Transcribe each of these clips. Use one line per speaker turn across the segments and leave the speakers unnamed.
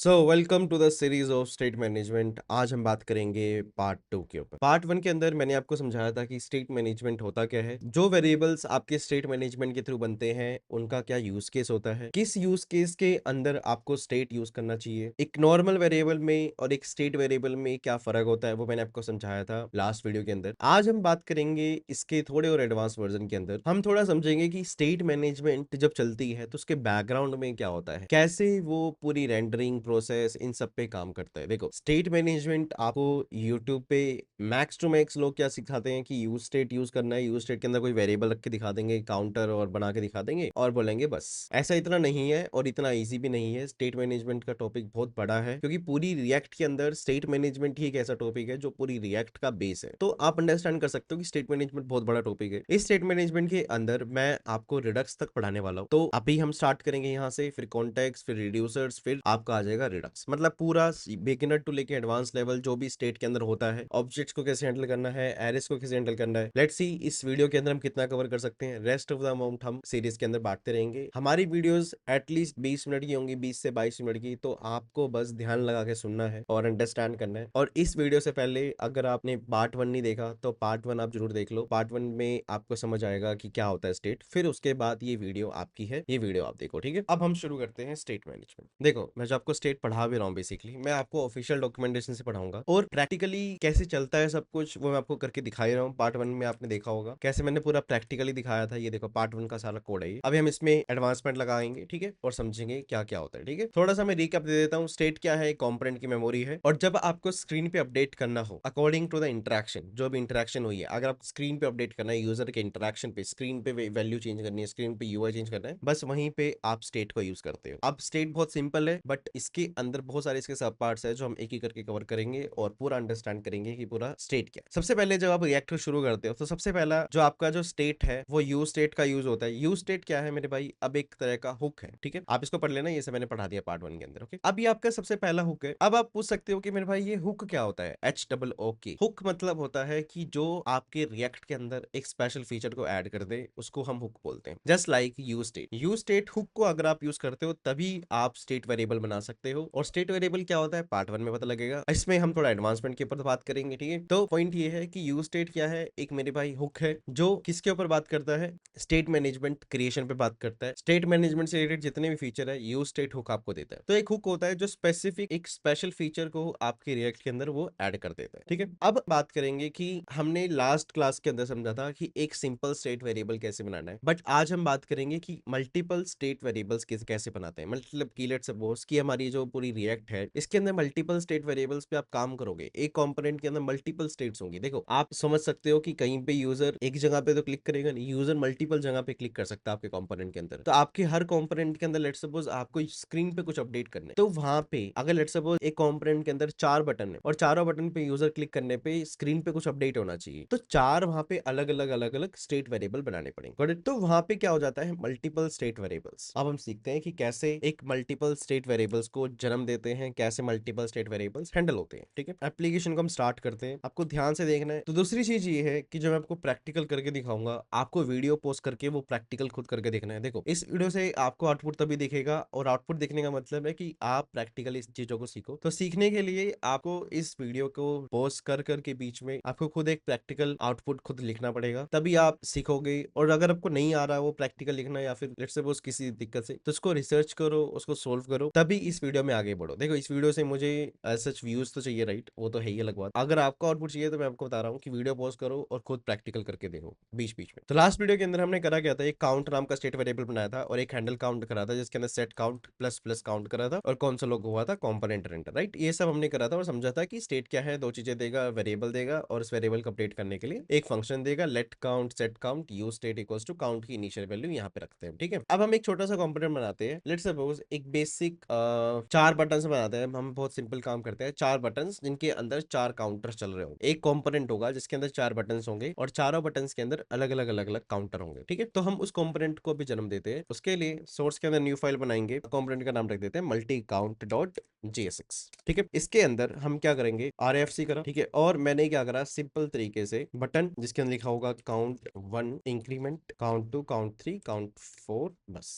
Welcome to the series of state management. आज हम बात करेंगे पार्ट 2 के ऊपर। पार्ट 1 के अंदर मैंने आपको समझाया था कि स्टेट मैनेजमेंट होता क्या है, जो वेरिएबल्स आपके स्टेट मैनेजमेंट के थ्रू बनते हैं उनका क्या यूज केस होता है, किस यूज केस के अंदर आपको स्टेट यूज करना चाहिए, एक नॉर्मल वेरिएबल में और एक स्टेट वेरिएबल में क्या फर्क होता है, वो मैंने आपको समझाया था लास्ट वीडियो के अंदर। आज हम बात करेंगे इसके थोड़े और एडवांस वर्जन के अंदर। हम थोड़ा समझेंगे कि स्टेट मैनेजमेंट जब चलती है तो उसके बैकग्राउंड में क्या होता है, कैसे वो पूरी रेंडरिंग प्रोसेस इन सब पे काम करता है। देखो, स्टेट मैनेजमेंट आपको यूट्यूब पे मैक्स टू मैक्स लोग क्या सिखाते हैं कि यूज स्टेट यूज करना है, यूज स्टेट के अंदर कोई वेरिएबल रख के दिखा देंगे, काउंटर और बना के दिखा देंगे और बोलेंगे बस। ऐसा इतना नहीं है और इतना इजी भी नहीं है। स्टेट मैनेजमेंट का टॉपिक बहुत बड़ा है क्योंकि पूरी रिएक्ट के अंदर स्टेट मैनेजमेंट ही एक ऐसा टॉपिक है जो पूरी रिएक्ट का बेस है। तो आप अंडरस्टैंड कर सकते हो कि स्टेट मैनेजमेंट बहुत बड़ा टॉपिक है। इस स्टेट मैनेजमेंट के अंदर मैं आपको रिडक्स तक पढ़ाने वाला हूँ। तो अभी हम स्टार्ट करेंगे यहाँ से, फिर कॉन्टेक्स्ट, फिर रिड्यूसर्स, फिर आपका आ जाएगा रिडक्स। मतलब पूरा बिगिनर टू लेके एडवांस लेवल जो भी स्टेट के अंदर होता है, ऑब्जेक्ट्स को कैसे हैंडल करना है, एरेस को कैसे हैंडल करना है। लेट्स सी इस वीडियो के अंदर हम कितना कवर कर सकते हैं। रेस्ट ऑफ द अमाउंट हम सीरीज के अंदर बांटते रहेंगे। हमारी वीडियोस एटलीस्ट 20 मिनट की होंगी, 20 से 22 मिनट की। तो आपको बस ध्यान लगा के सुनना है और अंडरस्टैंड करना है। और इस वीडियो से पहले अगर आपने पार्ट 1 नहीं देखा तो पार्ट 1 आप जरूर देख लो। पार्ट 1 में आपको समझ आएगा कि क्या होता है स्टेट। फिर उसके बाद ये वीडियो आपकी है, ये वीडियो आप देखो, ठीक है। अब हम शुरू करते हैं स्टेट मैनेजमेंट। देखो, मैं जो आपको स्टेट पढ़ा भी रहा हूँ, बेसिकली मैं आपको ऑफिशियल डॉक्यूमेंटेशन से पढ़ाऊंगा और प्रैक्टिकली कैसे चलता है सब कुछ वो मैं आपको करके दिखा ही रहा हूँ। पार्ट 1 में आपने देखा होगा कैसे मैंने पूरा प्रैक्टिकली दिखाया था। ये देखो, पार्ट 1 का सारा कोड है ये। अभी हम इसमें एडवांसमेंट लगाएंगे, ठीक है, और समझेंगे क्या क्या होता है, ठीक है। थोड़ा सा मैं रिकैप दे देता हूँ। स्टेट क्या है, एक कंपोनेंट की मेमोरी है और जब आपको स्क्रीन पे अपडेट करना हो अकॉर्डिंग टू द इंटरेक्शन, जो भी इंटरेक्शन हुई है, अगर आप स्क्रीन पे अपडेट करना है यूजर के इंटरेक्शन पे, स्क्रीन पे वैल्यू चेंज करनी है, स्क्रीन पे यूआई चेंज करना है, बस वहीं पे आप स्टेट को यूज करते हो। अब स्टेट बहुत सिंपल है बट इसके अंदर बहुत सारे इसके सब पार्ट्स है जो हम एक एक करके कवर करेंगे और पूरा अंडरस्टैंड करेंगे कि पूरा स्टेट क्या है। सबसे पहले जब आप रिएक्ट शुरू करते हो तो सबसे पहला जो आपका जो स्टेट है वो यूज स्टेट का यूज होता है। यूज स्टेट क्या है मेरे भाई, अब एक तरह का हुक है, ठीक है। आप इसको पढ़ लेना, ये सब मैंने पढ़ा दिया पार्ट 1 के अंदर, ओके। अब ये आपका सबसे पहला हुक है। अब आप पूछ सकते हो कि मेरे भाई ये हुक क्या होता है। HOOK हुक मतलब होता है कि जो आपके रिएक्ट के अंदर एक स्पेशल फीचर को ऐड कर दे उसको हम हुक बोलते हैं। Just like use state. Use state hook को अगर आप यूज करते हो तभी आप स्टेट वेरिएबल बना सकते हो। और स्टेट वेरिएबल क्या होता है पार्ट 1 में पता लगेगा। इसमें हम थोड़ा एडवांसमेंट के ऊपर बात करेंगे, ठीक है। तो पॉइंट ये है कि यूज स्टेट क्या है, एक मेरे भाई हुक है जो किसके ऊपर बात करता है, स्टेट मैनेजमेंट क्रिएशन पे बात करता है। स्टेट मैनेजमेंट से रिलेटेड जितने भी फीचर है यूज स्टेट हुक आपको देता है। तो एक हुक होता है जो स्पेसिफिक एक स्पेशल फीचर को आपके रिएक्ट के अंदर वो ऐड कर देता है, ठीक है। अब बात करेंगे कि हमने लास्ट क्लास के अंदर समझा था कि एक सिंपल स्टेट वेरिएबल कैसे बनाना है, बट आज हम बात करेंगे कि मल्टीपल स्टेट वेरिएबल्स कैसे बनाते हैं। मतलब कि लेट्स सपोज कि हमारी जो पूरी रिएक्ट है इसके अंदर मल्टीपल स्टेट वेरिएबल्स पे आप काम करोगे। एक कंपोनेंट के अंदर मल्टीपल स्टेट्स होंगी। देखो, आप समझ सकते हो कि कहीं पे यूजर एक जगह पे तो क्लिक करेगा नहीं, यूजर मल्टीपल जगह पे क्लिक कर सकता है आपके कंपोनेंट के अंदर। तो आपके हर कंपोनेंट के अंदर लेट्स सपोज आपको स्क्रीन पे कुछ अपडेट करना है, तो वहां पे अगर लेट्स सपोज एक कंपोनेंट के अंदर 4 बटन है और चारों बटन पे यूजर क्लिक करने पे स्क्रीन पे कुछ अपडेट होना चाहिए, तो चार वहां पे अलग अलग स्टेट वेरिएबल बनाने पड़ेंगे। Got it? तो वहां पे क्या हो जाता है, मल्टीपल स्टेट वेरिएबल्स। अब हम सीखते हैं कि कैसे एक मल्टीपल स्टेट वेरिएबल्स को जन्म देते हैं, कैसे मल्टीपल स्टेट वेरिएबल्स हैंडल होते हैं, ठीक है। एप्लीकेशन को हम स्टार्ट करते हैं, आपको ध्यान से देखना है। तो दूसरी चीज ये है कि जब मैं आपको प्रैक्टिकल करके दिखाऊंगा, आपको वीडियो पोस्ट करके वो प्रैक्टिकल खुद करके देखना है। देखो, इस वीडियो से आपको आउटपुट तभी दिखेगा और आउटपुट दिखने का मतलब है कि आप प्रैक्टिकली इस चीजों को सीखो। तो सीखने के लिए आपको इस वीडियो को पोस्ट कर के बीच में आपको खुद एक प्रैक्टिकल आउटपुट खुद लिखना पड़ेगा, तभी आप सीखोगे। और अगर आपको नहीं आ रहा वो प्रैक्टिकल लिखना या फिर लेट्स सपोज किसी दिक्कत से, तो उसको रिसर्च करो, उसको सोल्व करो, तभी इस वीडियो में आगे बढ़ो। देखो, इस वीडियो से मुझे सच व्यूज तो चाहिए, राइट, वो तो है ही अलग बात। अगर आपको आउटपुट चाहिए तो मैं आपको बता रहा हूँ कि वीडियो पॉज करो और खुद प्रैक्टिकल करके देखो बीच बीच में। तो लास्ट वीडियो के अंदर हमने करा क्या था, एक काउंट नाम का स्टेट वेरिएबल बनाया था और एक हैंडल काउंट करा था जिसके अंदर set count plus plus count करा था और कौन सा लोग हुआ था, कंपोनेंट रेंडर, राइट। ये सब हमने करा था और समझा था कि स्टेट क्या है, दो चीजें देगा, वेरिएबल देगा और उस वेरिएबल को अपडेट करने के लिए एक फंक्शन देगा, let count set count use state equals to count की इनिशियल वैल्यू यहाँ पे रखते हैं, ठीक है। अब हम एक छोटा सा कंपोनेंट बनाते हैं। लेट्स सपोज एक बेसिक 4 बटन बनाते हैं। हम बहुत सिंपल काम करते हैं, 4 बटन जिनके अंदर 4 काउंटर चल रहे होंगे। एक कंपोनेंट होगा जिसके अंदर 4 बटन होंगे और चारों बटन के अंदर अलग अलग काउंटर होंगे, ठीक है। तो हम उस कंपोनेंट को भी जन्म देते हैं। उसके लिए सोर्स के अंदर न्यू फाइल बनाएंगे, कंपोनेंट का नाम रख देते हैं मल्टी काउंट डॉट JSX, ठीक है। इसके अंदर हम क्या करेंगे, RFC करा, ठीक है, और मैंने क्या करा, सिंपल तरीके से बटन जिसके अंदर लिखा होगा count 1 increment, count 2, count 3, count 4, बस।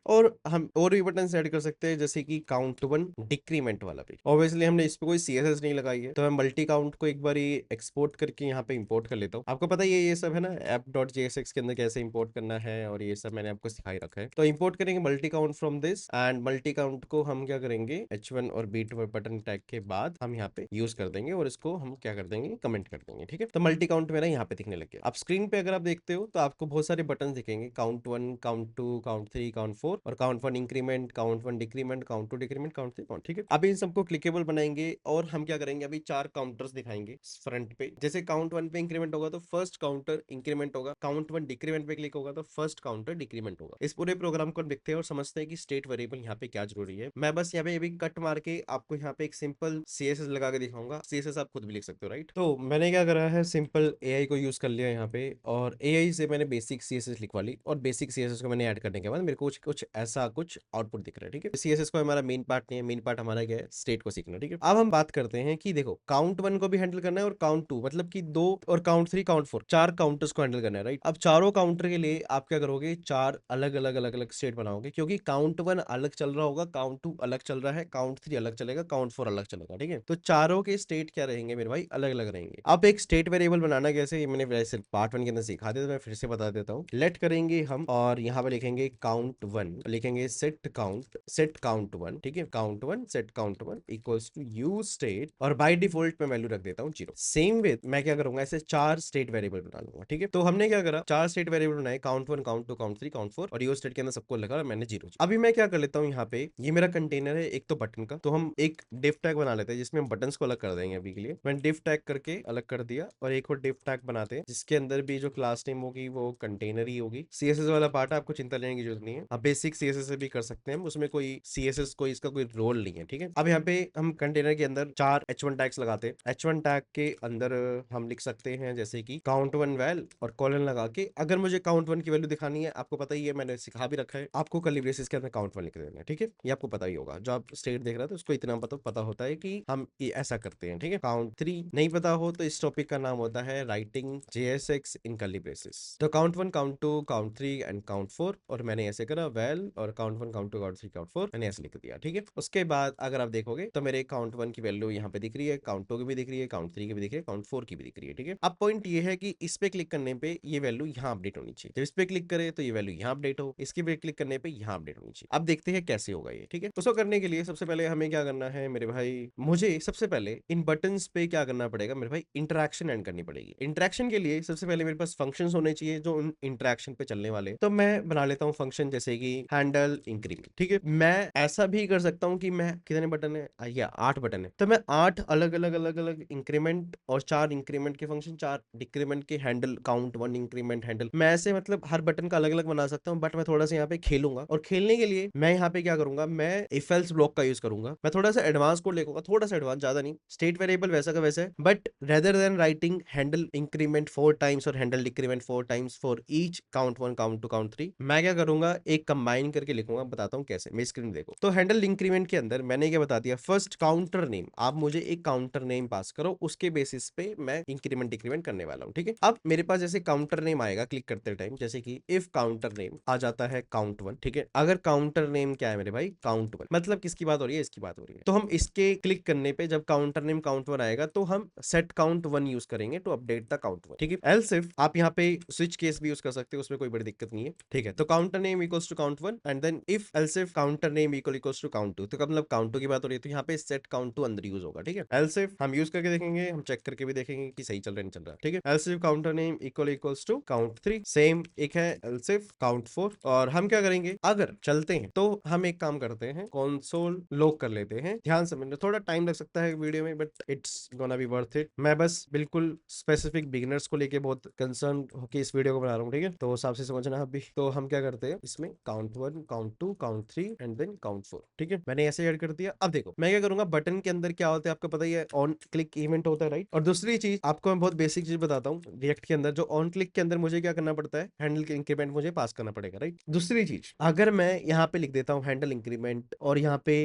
और हम और भी बटन ऐड कर सकते हैं, जैसे कि काउंट 1 डिक्रीमेंट वाला भी। ऑब्वियसली हमने इस पे कोई CSS नहीं लगाई है, तो मैं मल्टी काउंट को एक बार एक्सपोर्ट करके यहाँ पे इंपोर्ट कर लेता हूँ। आपको पता ही है ये सब है ना, app.jsx के अंदर कैसे इंपोर्ट करना है, और ये सब मैंने आपको सिखाई रखा है। तो इंपोर्ट करेंगे multi count from this, and multi count को हम क्या करेंगे, H1 और B2 बटन टैग के बाद हम यहाँ पे यूज कर देंगे, और इसको हम क्या कर देंगे, कमेंट कर देंगे, ठीक है। तो मल्टी काउंट मेरा यहाँ पे दिखने लग गया। अब स्क्रीन पे अगर आप देखते हो तो आपको बहुत सारे बटन दिखेंगे, काउंट 1, काउंट 2, काउंट 3, काउंट 4, और count 1 increment, count 1 decrement, count 2 decrement, count 3 count, ठीक है। अब इन सबको क्लिकेबल बनाएंगे, और हम क्या करेंगे, अभी 4 काउंटर्स दिखाएंगे फ्रंट पे। जैसे काउंट 1 पे इंक्रीमेंट होगा तो फर्स्ट काउंटर इंक्रीमेंट होगा, काउंट 1 डिक्रीमेंट पे क्लिक होगा तो फर्स्ट काउंटर डिक्रीमेंट होगा। इस पूरे प्रोग्राम को देखते हैं और समझते हैं कि स्टेट वेरिएबल यहाँ पे क्या जरूरी है। मैं बस यहाँ पे अभी कट मार के आपको यहाँ पे एक सिंपल CSS लगा के दिखाऊंगा। CSS आप खुद भी लिख सकते हो, राइट। तो मैंने क्या करा है, सिंपल AI को यूज कर लिया यहाँ पे, और AI से मैंने बेसिक CSS लिखवा ली, और बेसिक CSS को मैंने ऐड करने के बाद मेरे को कुछ कुछ ऐसा कुछ आउटपुट दिख रहा है, ठीक है। CSS को हमारा मेन पार्ट नहीं है, मेन पार्ट हमारा क्या है, स्टेट को सीखना, ठीक है। अब हम बात करते हैं कि देखो, काउंट 1 को भी हैंडल करना है, और काउंट 2 मतलब कि 2, और काउंट 3, काउंट 4, 4 काउंटर्स को हैंडल करना है, राइट। अब चारों काउंटर के लिए आप क्या करोगे, 4 अलग अलग अलग अलग स्टेट बनाओगे, क्योंकि काउंट 1 अलग चल रहा होगा, काउंट 2 अलग चल रहा है, काउंट 3 अलग चलेगा, काउंट 4 अलग चलेगा, ठीक है। तो चारों के स्टेट क्या रहेंगे मेरे भाई, अलग अलग रहेंगे। अब एक स्टेट वेरिएबल बनाना कैसे, ये मैंने वैसे पार्ट 1 के अंदर सिखा दिया, तो मैं फिर से बता देता हूँ। लेट करेंगे हम, और यहाँ पे लिखेंगे काउंट 1, लिखेंगे सेट काउंट 1, ठीक है, count 1 set count 1 equals to use state, और बाय डिफॉल्ट मैं वैल्यू रख देता हूँ 0। सेम वे मैं क्या करूंगा, ऐसे 4 स्टेट वेरिएबल बना लूंगा, ठीक है। तो हमने क्या करा, 4 स्टेट वेरिएबल बनाए, काउंट 1, काउंट 2, काउंट 3, काउंट 4, और यूज स्टेट के अंदर सबको लगा, और मैंने 0। अभी मैं क्या कर लेता हूँ, यहाँ पे ये मेरा कंटेनर है एक तो बटन का, तो हम एक div टैग बना लेते हैं जिसमें हम बटन्स को अलग कर देंगे। अभी के लिए मैंने div टैग करके अलग कर दिया, और एक और div टैग बनाते हैं जिसके अंदर भी जो क्लास नेम होगी वो कंटेनर ही होगी। CSS वाला पार्ट है, आपको चिंता लेने की जरूरत नहीं है, आप बेसिक CSS से भी कर सकते हैं, उसमें कोई CSS कोई इसका कोई रोल नहीं है, ठीक है। अब यहाँ पे हम कंटेनर के अंदर 4 H1 टैग्स लगाते हैं। H1 टैग के अंदर हम लिख सकते हैं जैसे कि काउंट 1 वैल, और कॉलन लगा के, अगर मुझे काउंट 1 की वैल्यू दिखानी है, आपको पता ही है, मैंने सिखा भी रखा है, आपको कर्ली ब्रेसेस के अंदर काउंट 1 लिख देना है, ठीक है। ये आपको पता ही होगा, जो आप स्टेट देख रहे थे उसको इतना पता होता है कि हम ये ऐसा करते हैं, ठीक है। काउंट 3 नहीं पता हो तो इस टॉपिक का नाम होता है राइटिंग JSX इन कर्ली ब्रेसेस। तो count 1, count 2, count 3 and count 4, और मैंने ऐसे करा वैल, और काउंट 1, काउंट 2, काउंट 3, काउंट 4 मैंने ऐसे लिख दिया, ठीक है। उसके बाद अगर आप देखोगे तो मेरे काउंट 1 की वैल्यू यहाँ पे दिख रही है, काउंट 2 की भी दिख रही है, काउंट 3 की भी दिख रही है, काउंट 4 की भी दिख रही है, ठीक है। अब पॉइंट ये है कि इस पे क्लिक करने पे ये वैल्यू यहाँ अपडेट होनी चाहिए, जब इस पे क्लिक करे तो ये वैल्यू यहाँ अपडेट हो, इसके पे क्लिक करने पे यहाँ अपडेट होनी चाहिए। अब देखते हैं कैसे होगा ये, ठीक है। उसको करने के लिए सबसे पहले हमें क्या करना है मेरे भाई, मुझे सबसे पहले इन बटन्स पे क्या करना पड़ेगा मेरे भाई, इंटरेक्शन एंड करनी पड़ेगी। इंटरेक्शन के लिए सबसे पहले मेरे पास फंक्शंस होने चाहिए जो उन इंटरेक्शन पे चलने वाले, तो मैं बना लेता हूँ फंक्शन जैसे कि हैंडल इंक्रीमेंट, ठीक है। मैं ऐसा भी कर सकता हूँ कि मैं कितने बटन है, या 8 बटन है, तो मैं 8 अलग अलग अलग अलग इंक्रीमेंट, और 4 इंक्रीमेंट के फंक्शन, 4 डिक्रीमेंट के हैंडल, काउंट 1 इंक्रीमेंट हैंडल, मैं ऐसे मतलब हर बटन का अलग अलग बना सकता हूँ। बट मैं थोड़ा सा यहाँ पे खेलूंगा, और खेलने के लिए मैं यहाँ पे क्या करूंगा, मैं इफ एल्स ब्लॉक का यूज करूंगा। मैं थोड़ा सा एडवांस कोड लिखूंगा, थोड़ा सा एडवांस, ज्यादा नहीं, स्टेट वेरिएबल वैसा का वैसा है, but rather than writing handle increment 4 times और handle decrement 4 times for each count 1, count 2, count 3, मैं क्या करूंगा, एक कंबाइन करके लिखूंगा। बताता हूँ कैसे, मेरी स्क्रीन देखो। तो हैंडल इंक्रीमेंट के अंदर मैंने क्या बता दिया, फर्स्ट काउंटर नेम, आप मुझे एक काउंटर नेम पास करो, उसके बेसिस पे मैं इंक्रीमेंट डिक्रीमेंट करने वाला हूँ, ठीक है। अब मेरे पास जैसे काउंटर नेम आएगा क्लिक करते टाइम, जैसे कि इफ काउंटर नेम आ जाता है काउंट 1, ठीक है। अगर काउंटर नेम क्या है मेरे भाई, काउंट 1, मतलब किसकी बात हो रही है, इसकी बात हो रही है, तो हम इसके क्लिक करने पे जब काउंटर नेम काउंट 1 आएगा तो हम सेट काउंट 1 यूज करेंगे टू अपडेट द काउंट 1, ठीक है। एल्स इफ आप यहाँ पे स्विच केस भी यूज कर सकते हो, उसमें कोई बड़ी दिक्कत नहीं है, ठीक है। तो counter name equals to count 1, and then if else if counter name equals to count 2, तो मतलब काउंट 2 की बात हो रही है, तो यहाँ पे सेट काउंट 2 अंदर यूज होगा, ठीक है। एल्स इफ हम यूज करके देखेंगे, हम चेक करके भी देखेंगे कि सही चल रहा है नहीं चल रहा, ठीक है। Else if counter name equals to count 3, same एक है एल्स इफ काउंट 4, और हम क्या करेंगे, अगर चलते हैं तो हम एक काम करते हैं, कंसोल लॉग कर लेते हैं। ध्यान से, मैंने थोड़ा टाइम लग सकता है वीडियो में, but it's gonna be worth it. मैं बस बिल्कुल स्पेसिफिक बिगिनर्स को लेके बहुत कंसर्न होकर इस वीडियो को बना रहा हूँ, ठीक है। तो उस हिसाब से समझना अभी। तो हम क्या करते हैं इसमें, count 1, count 2, count 3 and then count 4, ठीक है। मैंने ऐसे ऐड कर दिया। अब देखो मैं क्या करूंगा, बटन के अंदर क्या होता है आपको पता ही है, ऑन क्लिक इवेंट होता है, राइट। और दूसरी चीज आपको मैं बहुत बेसिक चीज बताता हूँ, रिएक्ट के अंदर जो ऑन क्लिक के अंदर मुझे क्या करना पड़ता है, हैंडल के इंक्रीमेंट मुझे पास करना पड़ेगा, राइट। दूसरी चीज, अगर मैं यहाँ पे लिख देता हूँ हैंडल इंक्रीमेंट, और यहाँ पे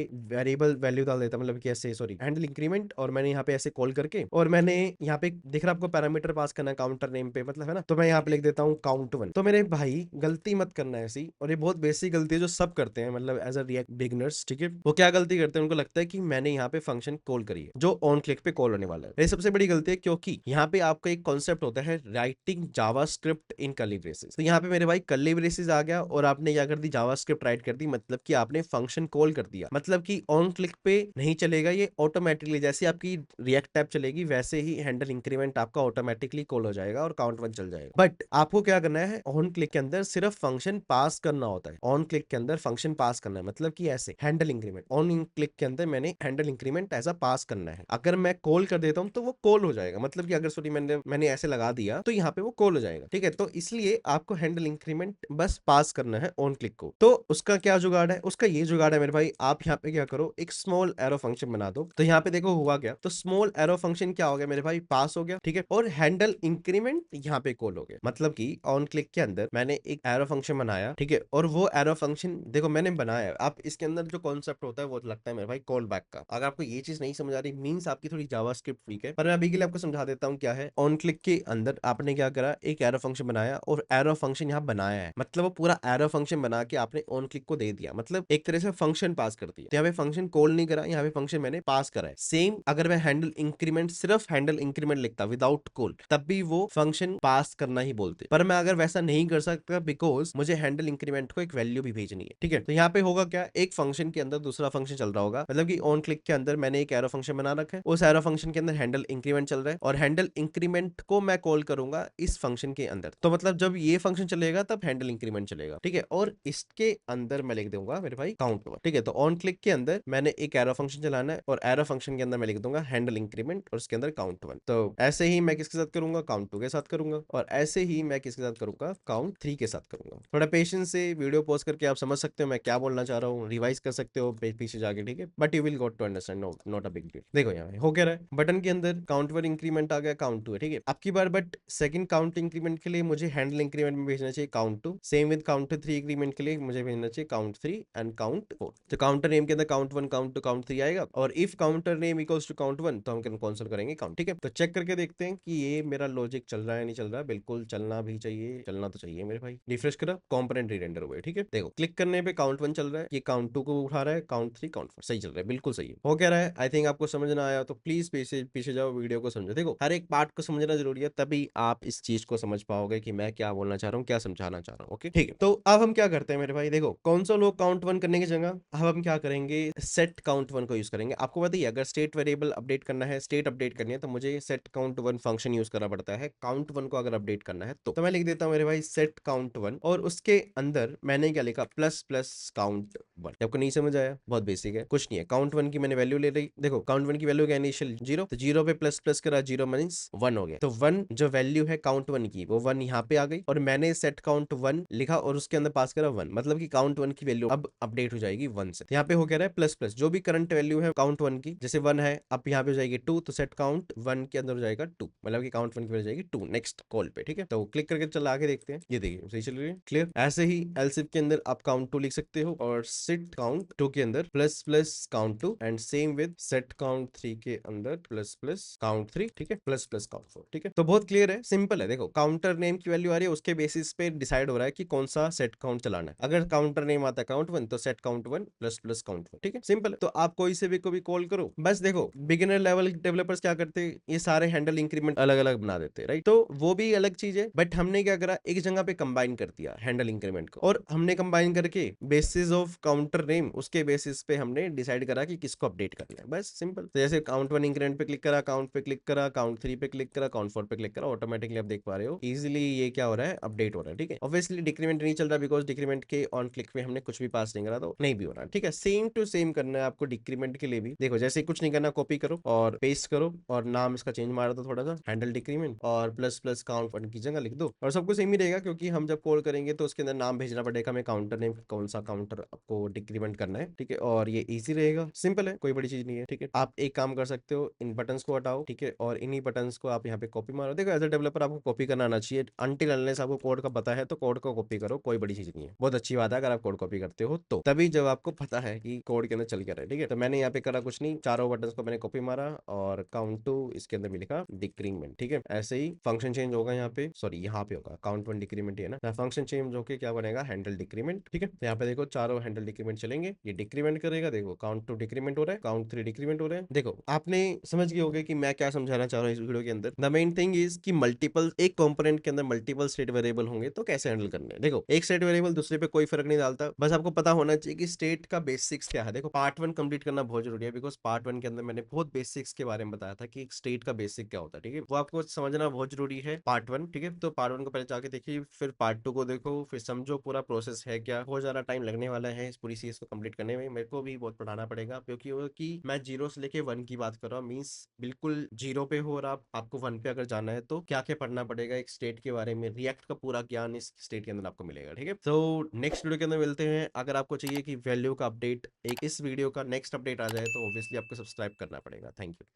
वेरिएबल वैल्यू डाल देता, मतलब कि ऐसे सॉरी हैंडल इंक्रीमेंट, और मैंने यहाँ पे ऐसे कॉल करके, और मैंने यहाँ पे दिख रहा आपको पैरामीटर पास करना है काउंटर नेम पे, मतलब है ना, तो मैं यहाँ पे लिख देता हूँ count1। तो मेरे भाई गलती मत करना है ऐसी, और ये बहुत बेसिक गलती है जो सब करते हैं, मतलब एज अ रिएक्ट बिगनर्स, ठीक है। वो क्या गलती करते हैं, उनको लगता है कि मैंने यहाँ पे फंक्शन कॉल करी है जो ऑन क्लिक पे कॉल होने वाला है। ये सबसे बड़ी गलती है, क्योंकि यहाँ पे आपका एक कॉन्सेप्ट होता है राइटिंग जावास्क्रिप्ट इन कर्ली ब्रेसेस। तो यहाँ पे मेरे भाई कर्ली ब्रेसेस आ गया और आपने क्या कर दी, जावास्क्रिप्ट राइट कर दी, मतलब कि आपने फंक्शन कॉल कर दिया, मतलब कि ऑन क्लिक पे नहीं चलेगा ये, ऑटोमेटिकली जैसे आपकी रिएक्ट टैब चलेगी वैसे ही हैंडल इंक्रीमेंट आपका ऑटोमेटिकली कॉल हो जाएगा और काउंट 1 चल जाएगा। बट आपको क्या करना है, ऑन क्लिक के अंदर सिर्फ फंक्शन पास करना होता है, ऑन क्लिक के अंदर फंक्शन पास करना है, मतलब कि ऐसे हैंडल इंक्रीमेंट, ऑन क्लिक के अंदर मैंने हैंडल इंक्रीमेंट ऐसा पास करना है। अगर मैं कॉल कर देता हूं तो वो कॉल हो जाएगा, मतलब कि अगर सॉरी मैंने ऐसे लगा दिया तो यहाँ पे वो कॉल हो जाएगा, ठीक है। तो इसलिए आपको हैंडल इंक्रीमेंट बस पास करना है ऑन क्लिक को। तो उसका क्या जुगाड़ है, उसका ये जुगाड़ है मेरे भाई, आप यहाँ पे क्या करो, एक स्मॉल एरो फंक्शन बना दो। तो यहाँ पे देखो हुआ क्या, तो स्मॉल एरो फंक्शन क्या हो गया मेरे भाई, पास हो गया, ठीक है, और हैंडल इंक्रीमेंट यहाँ पे कॉल हो गया, मतलब कि ऑन क्लिक के अंदर मैंने एक एरो फंक्शन बनाया, ठीक है, और वो एरो फंक्शन देखो मैंने बनाया, आप इसके अंदर जो कॉन्सेप्ट होता है वो लगता है मेरे भाई कॉल बैक का। अगर आपको ये चीज नहीं समझ आ रही, मींस आपकी थोड़ी जावास्क्रिप्ट वीक है, पर मैं अभी के लिए आपको समझा देता हूँ क्या है। ऑन क्लिक के अंदर आपने क्या करा, एक एरो फंक्शन बनाया, और एरो फंक्शन यहाँ बनाया है, मतलब वो पूरा एरो फंक्शन बना के आपने ऑन क्लिक को दे दिया, मतलब एक तरह से फंक्शन पास कर दिया। तो यहाँ पे फंक्शन कॉल नहीं करा, यहाँ पे फंक्शन मैंने पास करा है। सेम अगर मैं हैंडल इंक्रीमेंट, सिर्फ हैंडल इंक्रीमेंट लिखता विदाउट कॉल, तब भी वो फंक्शन पास करना ही बोलते, पर मैं अगर वैसा नहीं कर सकता बिकॉज मुझे हैंडल इंक्रीमेंट को एक वैल्यू भी भेजनी है, ठीक है। तो यहाँ पे होगा क्या, एक फंक्शन के अंदर दूसरा फंक्शन चल रहा होगा, मतलब कि ऑन क्लिक के अंदर मैंने एक एरो फंक्शन बना रखा है, उस एरो फंक्शन के अंदर हैंडल इंक्रीमेंट चल रहा है, और हैंडल इंक्रीमेंट को मैं कॉल करूंगा इस फंक्शन के अंदर। तो मतलब जब ये फंक्शन चलेगा तब हैंडल इंक्रीमेंट चलेगा, ठीक है, और इसके अंदर मैं लिख दूंगा मेरे भाई काउंट1, ठीक है। तो ऑन क्लिक के अंदर मैंने एक एरो फंक्शन चलाना है, और एरो फंक्शन के अंदर मैं लिख दूंगा हैंडल इंक्रीमेंट और उसके अंदर काउंट1। तो ऐसे ही मैं किसके साथ करूंगा, काउंट2 के साथ करूंगा, और ऐसे ही मैं किसके साथ करूंगा, काउंट3 के साथ करूंगा। थोड़ा पेशेंस से वीडियो पॉज करके आप समझ सकते हो मैं क्या बोलना चाह रहा हूँ, रिवाइज कर सकते हो पीछे जाके, ठीक है, but you will got to understand, not a big deal. देखो यहाँ हो क्या रहा है, बटन के अंदर काउंट1 इंक्रीमेंट आ गया, काउंट2 है, ठीक है। अब की बार बट सेकंड काउंट इंक्रीमेंट के लिए मुझे हैंडल इंक्रीमेंट में भेजना चाहिए काउंट2, सेम विद काउंट3 इंक्रीमेंट के लिए मुझे भेजना चाहिए काउंट3 एंड काउंट4। तो काउंटर नेम के अंदर काउंट1 काउंट2 काउंट3 आएगा, और if counter name equals to count one तो हम कैंसिल करेंगे काउंट, ठीक है। तो चेक करके देखते हैं कि ये मेरा लॉजिक चल रहा है नहीं चल रहा, बिल्कुल चलना भी चाहिए, चलना तो चाहिए मेरे भाई। रिफ्रेश करा, कंपोनेंट रीरेंडर हुए, ठीक है। देखो क्लिक करने पे काउंट1 चल रहा है, ये काउंट2 को उठा रहा है, काउंट3 काउंट4 सही चल रहा है, बिल्कुल सही है। हो क्या रहा है, आई थिंक आपको समझ ना आया तो प्लीज पीछे पीछे जाओ, वीडियो को समझो। देखो हर एक पार्ट को समझना जरूरी है, तभी आप इस चीज को समझ पाओगे कि मैं क्या बोलना चाह रहा हूँ, क्या समझाना चाह रहा हूँ, ओके ठीक है। तो अब हम क्या करते हैं मेरे भाई, देखो कौन सा लोग काउंट1 करने की जगह अब हम क्या करेंगे, सेट काउंट1 को यूज करेंगे। आपको बताइए अगर स्टेट वेरिएबल अपडेट करना है, स्टेट अपडेट करनी है, तो मुझे सेट काउंट1 फंक्शन यूज करना पड़ता है काउंट1 को अगर अपडेट करना है। तो मैं लिख देता हूँ मेरे भाई सेट काउंट1, और उसके अंदर मैंने क्या लिखा, प्लस प्लस काउंट1। आपको नहीं समझ आया, बहुत बेसिक है, कुछ नहीं है। काउंट1 की मैंने वैल्यू ले रही, देखो काउंट1 की वैल्यू क्या इनिशियल 0, तो 0 पे प्लस प्लस करा, 0 मींस 1 हो गया, तो 1 जो वैल्यू है काउंट1 की वो 1 यहाँ पे आ गई, और मैंने सेट काउंट1 लिखा और उसके अंदर पास करा 1, मतलब कि काउंट1 की वैल्यू अब अपडेट हो जाएगी 1 से। यहाँ पे हो क्या रहा है, प्लस प्लस जो भी करंट वैल्यू है काउंट1 की, जैसे 1 है, अब यहाँ पे हो जाएगी 2, तो सेट काउंट1 के अंदर हो जाएगा 2, मतलब कि काउंट1 की वैल्यू जाएगी 2 नेक्स्ट कॉल पे, ठीक है। तो क्लिक करके चला आगे देखते हैं, ये देखिए सही चल रही है, क्लियर। ऐसे ही एलसिफ के अंदर आप काउंट2 लिख सकते हो, और सिट काउंट2 के अंदर plus plus count two, and same with set count three के अंदर प्लस प्लस काउंट3, ठीक है, प्लस प्लस काउंट4, ठीक है। तो बहुत क्लियर है, सिंपल है। देखो काउंटर नेम की वैल्यू आ रही है, उसके बेसिस पे डिसाइड हो रहा है कि कौन सा सेट काउंट चलाना है। अगर काउंटर नेम आता है काउंट1 तो सेट काउंट1 प्लस प्लस काउंट1, ठीक है, सिंपल है। तो आप कोई से भी को भी कॉल करो, बस देखो बिगिनर लेवल डेवलपर्स क्या करते हैं, ये सारे हैंडल इंक्रीमेंट अलग अलग बना देते हैं, राइट। तो वो भी अलग चीज है, बट हमने क्या करा, एक जगह पे कंबाइन कर दिया हैंडल इंक्रीमेंट को, और हमने कंबाइन करके बेसिस ऑफ काउंटर नेम, उसके बेसिस पे हमने डिसाइड करा कि किसको अपडेट करना है, बस सिंपल। तो जैसे काउंट1 इंक्रीमेंट पे क्लिक करा, काउंट पे क्लिक करा, काउंट3 पे क्लिक करा, काउंट4 पे क्लिक करा, ऑटोमेटिकली आप देख पा रहे हो इजीली ये क्या हो रहा है, अपडेट हो रहा है, ठीक है। ऑब्वियसली डिक्रीमेंट नहीं चल रहा, बिकॉज डिक्रीमेंट के ऑन क्लिक पे हमने कुछ भी पास नहीं करा, तो नहीं भी हो रहा, ठीक है। सेम टू सेम करना है आपको डिक्रीमेंट के लिए भी। देखो जैसे कुछ नहीं करना, कॉपी करो और पेस्ट करो, और नाम इसका चेंज मार दो थोड़ा सा, हैंडल डिक्रीमेंट, और प्लस प्लस काउंट1 की जगह लिख दो, और सब कुछ सेम ही रहेगा, क्योंकि हम जब कॉल करेंगे तो उसके अंदर नाम भेजना पड़ेगा हमें, काउंटर नेम कौन सा काउंटर आपको डिक्रीमेंट करना है, ठीक है, और ये इजी रहेगा, सिंपल है, कोई बड़ी चीज नहीं है, ठीक है। आप एक काम कर सकते हो, इन बटन्स को हटाओ, ठीक है, और इन्हीं बटन्स को आप यहाँ पे कॉपी मारो। देखो एज अ डेवलपर आपको कॉपी करना आना चाहिए, अनटिल अनलेस आपको कोड का पता है तो कोड को कॉपी करो, कोई बड़ी चीज नहीं है, बहुत अच्छी बात है अगर आप कोड कॉपी करते हो, तो तभी जब आपको पता है कि कोड के अंदर चल क्या रहा है, ठीक है। तो मैंने यहाँ पे करा कुछ नहीं, चारों बटन को मैंने कॉपी मारा और काउंट टू इसके अंदर भी लिखा डिक्रीमेंट, ठीक है। ऐसे ही फंक्शन चेंज होगा यहाँ पे, सॉरी यहाँ पे होगा काउंट वन डिक्रीमेंट, है ना। फंक्शन चेंज होके क्या बनेगा, हैंडल डिक्रीमेंट, ठीक है। तो यहाँ पे देखो चारों हैंडल डिक्रीमेंट चलेंगे, ये डिक्रीमेंट करेगा, देखो काउंट टू डिक्रीमेंट हो रहा है, काउंट थ्री डिक्रीमेंट हो रहा है। देखो आपने समझ गए होगे कि मैं क्या समझाना चाह रहा हूँ इस वीडियो के अंदर। द मेन थिंग इज कि मल्टीपल, एक कंपोनेंट के अंदर मल्टीपल स्टेट वेरिएबल होंगे तो कैसे हैंडल करने हैं। देखो एक स्टेट वेरिएबल दूसरे पे कोई फर्क नहीं डालता, बस आपको पता होना चाहिए कि स्टेट का बेसिक्स क्या है। देखो पार्ट वन कंप्लीट करना बहुत जरूरी है, बिकॉज पार्ट वन के अंदर मैंने बहुत बेसिक्स के बारे में बताया था कि एक स्टेट का बेसिक क्या होता है, ठीक है। वो आपको समझना बहुत जरूरी है पार्ट वन, ठीक है। तो पार्ट वन को पहले जाके देखिए, फिर पार्ट टू को देखो, फिर समझो पूरा प्रोसेस है क्या। बहुत ज्यादा टाइम लगने वाला है इस पूरी चीज को कंप्लीट करने में, मेरे को भी बहुत पढ़ाना पड़ेगा, क्योंकि वो कि मैं जीरो से लेके वन की बात कर रहा हूँ, मीन्स बिल्कुल जीरो पे हो और आपको वन पे अगर जाना है तो क्या क्या पढ़ना पड़ेगा, एक स्टेट के बारे में, रिएक्ट का पूरा ज्ञान इस स्टेट के अंदर आपको मिलेगा, ठीक है। तो नेक्स्ट वीडियो के अंदर मिलते हैं। अगर आपको चाहिए कि वैल्यू का अपडेट, एक इस वीडियो का नेक्स्ट अपडेट आ जाए, तो ऑब्वियसली आपको सब्सक्राइब करना पड़ेगा। Thank you.